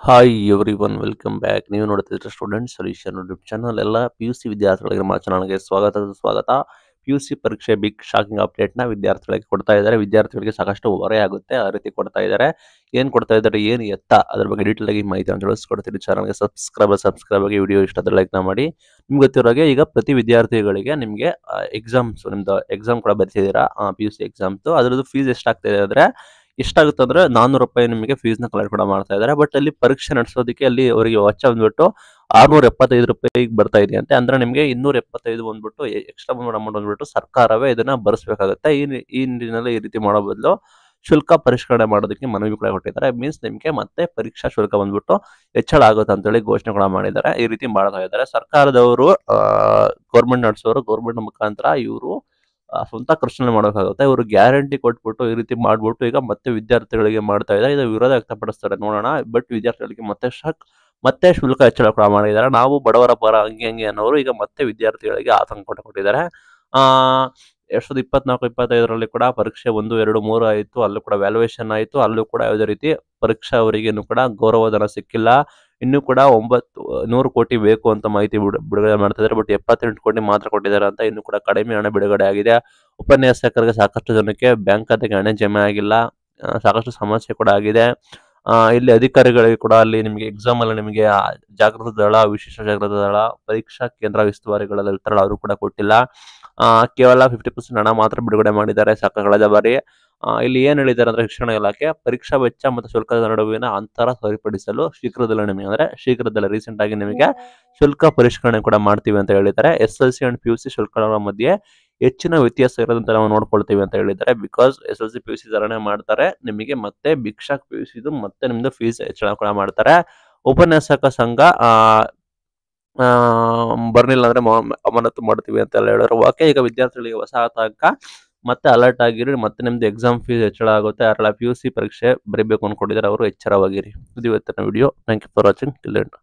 Hi everyone welcome back. ನೀವು ನೋಡ್ತಿದ್ರೆ student solution YouTube channel. ಎಲ್ಲ PUC ವಿದ್ಯಾರ್ಥಿಗಳಿಗೆ ನಮ್ಮ ಚಾನಲ್ಗೆ ಸ್ವಾಗತ. PUC ಪರೀಕ್ಷೆ ಬಿಗ್ ಶಾಕಿಂಗ್ ಅಪ್ಡೇಟ್ನ ವಿದ್ಯಾರ್ಥಿಗಳಿಗೆ ಕೊಡ್ತಾ ಇದ್ದಾರೆ. ವಿದ್ಯಾರ್ಥಿಗಳಿಗೆ ಸಾಕಷ್ಟು ಹೊರೆ ಆಗುತ್ತೆ, ಆ ರೀತಿ ಕೊಡ್ತಾ ಇದ್ದಾರೆ. ಏನು ಕೊಡ್ತಾ ಇದ್ದಾರೆ, ಏನು ಎತ್ತ, ಅದ್ರ ಬಗ್ಗೆ ಡೀಟೇಲ್ ಆಗಿ ಮಾಹಿತಿಯನ್ನು ತಿಳಿಸ್ಕೊಡ್ತೀನಿ. ಚಾನಲ್ಗೆ ಸಬ್ಸ್ಕ್ರೈಬ್ ಆಗಿ ವಿಡಿಯೋ ಇಷ್ಟ ಆದರೆ ಲೈಕ್ನ ಮಾಡಿ. ನಿಮ್ಗೆ ಗೊತ್ತಿರೋಗೆ ಈಗ ಪ್ರತಿ ವಿದ್ಯಾರ್ಥಿಗಳಿಗೆ ನಿಮಗೆ ಎಕ್ಸಾಮ್ಸ್, ನಿಮ್ದು ಎಕ್ಸಾಮ್ ಕೂಡ ಬರ್ತಿದ್ದೀರಾ, PUC ಎಕ್ಸಾಮ್ಸು. ಅದ್ರದ್ದು ಫೀಸ್ ಎಷ್ಟಾಗ್ತಿದೆ ಅಂದರೆ ಎಷ್ಟಾಗುತ್ತೆ ಅಂದ್ರೆ ₹400 ನಿಮಗೆ ಫೀಸ್ನ ಕಲೆಕ್ಟ್ ಕೂಡ ಮಾಡ್ತಾ ಇದ್ದಾರೆ. ಬಟ್ ಅಲ್ಲಿ ಪರೀಕ್ಷೆ ನಡೆಸೋದಕ್ಕೆ ಅಲ್ಲಿ ಅವರಿಗೆ ವೆಚ್ಚ ಬಂದ್ಬಿಟ್ಟು ₹675 ಬರ್ತಾ ಇದೆ ಅಂತೆ. ಅಂದ್ರೆ ನಿಮಗೆ 275 ಬಂದ್ಬಿಟ್ಟು ಎಕ್ಸ್ಟ್ರಾ ಅಮೌಂಟ್ ಬಂದ್ಬಿಟ್ಟು ಸರ್ಕಾರವೇ ಇದನ್ನ ಭರಿಸಬೇಕಾಗುತ್ತೆ. ಈ ನಿಟ್ಟಿನಲ್ಲಿ ಈ ರೀತಿ ಮಾಡೋ ಬದಲು ಶುಲ್ಕ ಪರಿಷ್ಕರಣೆ ಮಾಡೋದಕ್ಕೆ ಮನವಿ ಕೂಡ ಕೊಟ್ಟಿದ್ದಾರೆ. ಮೀನ್ಸ್ ನಿಮಗೆ ಮತ್ತೆ ಪರೀಕ್ಷಾ ಶುಲ್ಕ ಬಂದ್ಬಿಟ್ಟು ಹೆಚ್ಚಳ ಆಗುತ್ತೆ ಅಂತೇಳಿ ಘೋಷಣೆ ಕೂಡ ಮಾಡಿದ್ದಾರೆ. ಈ ರೀತಿ ಮಾಡ್ತಾ ಇದ್ದಾರೆ ಸರ್ಕಾರದವರು. ಗೌರ್ಮೆಂಟ್ ನಡೆಸೋರು, ಗೌರ್ಮೆಂಟ್ ಮುಖಾಂತರ ಇವರು ಸ್ವಂತ ಖರ್ಚನ್ನು ಮಾಡೋಕ್ಕಾಗುತ್ತೆ. ಇವರು ಗ್ಯಾರಂಟಿ ಕೊಟ್ಬಿಟ್ಟು ಈ ರೀತಿ ಮಾಡ್ಬಿಟ್ಟು ಈಗ ಮತ್ತೆ ವಿದ್ಯಾರ್ಥಿಗಳಿಗೆ ಮಾಡ್ತಾ ಇದ್ದಾರೆ. ಇದು ವಿರೋಧ ವ್ಯಕ್ತಪಡಿಸ್ತಾರೆ, ನೋಡೋಣ. ಬಟ್ ವಿದ್ಯಾರ್ಥಿಗಳಿಗೆ ಮತ್ತೆ ಶುಲ್ಕ ಹೆಚ್ಚಳ ಕೂಡ ಮಾಡಿದ್ದಾರೆ. ನಾವು ಬಡವರ ಪರ ಹಂಗೆ ಅನ್ನೋರು ಈಗ ಮತ್ತೆ ವಿದ್ಯಾರ್ಥಿಗಳಿಗೆ ಆತಂಕ ಕೊಟ್ಟಿದ್ದಾರೆ. 2024-25ರಲ್ಲಿ ಕೂಡ ಪರೀಕ್ಷೆ 1, 2, 3 ಆಯಿತು. ಅಲ್ಲೂ ಕೂಡ ವ್ಯಾಲ್ಯೂಯೇಷನ್ ಆಯಿತು. ಅಲ್ಲೂ ಕೂಡ ಯಾವುದೇ ರೀತಿ ಪರೀಕ್ಷಾ ಅವರಿಗೆ ಇನ್ನೂ ಕೂಡ ಗೌರವಧನ ಸಿಕ್ಕಿಲ್ಲ. ಇನ್ನೂ ಕೂಡ 100 ಕೋಟಿ ಬೇಕು ಅಂತ ಮಾಹಿತಿ ಬಿಡುಗಡೆ ಮಾಡ್ತಾ ಇದ್ದಾರೆ. ಬಟ್ 78 ಕೋಟಿ ಮಾತ್ರ ಕೊಟ್ಟಿದ್ದಾರೆ ಅಂತ. ಇನ್ನೂ ಕೂಡ ಕಡಿಮೆ ಹಣ ಬಿಡುಗಡೆ ಆಗಿದೆ. ಉಪನ್ಯಾಸಕರಿಗೆ ಸಾಕಷ್ಟು ಜನಕ್ಕೆ ಬ್ಯಾಂಕ್ ಖಾತೆಗೆ ಹಣ ಜಮೆ ಆಗಿಲ್ಲ. ಸಾಕಷ್ಟು ಸಮಸ್ಯೆ ಕೂಡ ಆಗಿದೆ. ಇಲ್ಲಿ ಅಧಿಕಾರಿಗಳಿಗೆ ಕೂಡ ಅಲ್ಲಿ ನಿಮಗೆ ಎಕ್ಸಾಮ್ ಅಲ್ಲಿ ನಿಮಗೆ ಜಾಗೃತ ದಳ, ವಿಶೇಷ ಜಾಗೃತ ದಳ, ಪರೀಕ್ಷಾ ಕೇಂದ್ರ ಉಸ್ತುವಾರಿಗಳೆಲ್ಲ ಇರ್ತಾರಲ್ಲ, ಅವರು ಕೂಡ ಕೊಟ್ಟಿಲ್ಲ. ಕೇವಲ 50% ಹಣ ಮಾತ್ರ ಬಿಡುಗಡೆ ಮಾಡಿದ್ದಾರೆ ಕಳೆದ ಬಾರಿ. ಇಲ್ಲಿ ಏನ್ ಹೇಳಿದ್ದಾರೆ ಅಂದ್ರೆ, ಶಿಕ್ಷಣ ಇಲಾಖೆ ಪರೀಕ್ಷಾ ವೆಚ್ಚ ಮತ್ತು ಶುಲ್ಕದ ನಡುವಿನ ಅಂತರ ಸರಿಪಡಿಸಲು ಶೀಘ್ರದಲ್ಲೇ ರೀಸೆಂಟ್ ಆಗಿ ನಿಮಗೆ ಶುಲ್ಕ ಪರಿಷ್ಕರಣೆ ಕೂಡ ಮಾಡ್ತೀವಿ ಅಂತ ಹೇಳಿದ್ದಾರೆ. SLC ಅಂಡ್ PUC ಶುಲ್ಕಗಳ ಮಧ್ಯೆ ಹೆಚ್ಚಿನ ವ್ಯತ್ಯಾಸ ಇರೋದಂತ ನಾವು ನೋಡ್ಕೊಳ್ತೀವಿ ಅಂತ ಹೇಳಿದ್ದಾರೆ. ಬಿಕಾಸ್ SLC PUC ತರನೇ ಮಾಡ್ತಾರೆ, ನಿಮಗೆ ಮತ್ತೆ ಭಿಕ್ಷಾಕ್ PUC ಮತ್ತೆ ನಿಮ್ದು ಫೀಸ್ ಹೆಚ್ಚಳ ಕೂಡ ಮಾಡ್ತಾರೆ. ಉಪನ್ಯಾಸಕ ಸಂಘ ಬರ್ಲಿಲ್ಲ ಅಂದ್ರೆ ಅಮಾನತು ಮಾಡ್ತೀವಿ ಅಂತ ಹೇಳಿದ್ರು. ಓಕೆ, ಈಗ ವಿದ್ಯಾರ್ಥಿಗಳಿಗೆ ಹೊಸ ಆತಂಕ. ಮತ್ತೆ ಅಲರ್ಟ್ ಆಗಿರಿ. ಮತ್ತೆ ನಿಮ್ದು ಎಕ್ಸಾಮ್ ಫೀಸ್ ಹೆಚ್ಚಳ ಆಗುತ್ತೆ. ಯಾರೆಲ್ಲ PUC ಪರೀಕ್ಷೆ ಬರೀಬೇಕು ಅನ್ಕೊಂಡಿದ್ದಾರೆ ಅವರು ಎಚ್ಚರವಾಗಿರಿ. ಇದು ಇವತ್ತಿನ video. Thank you for watching. Till end.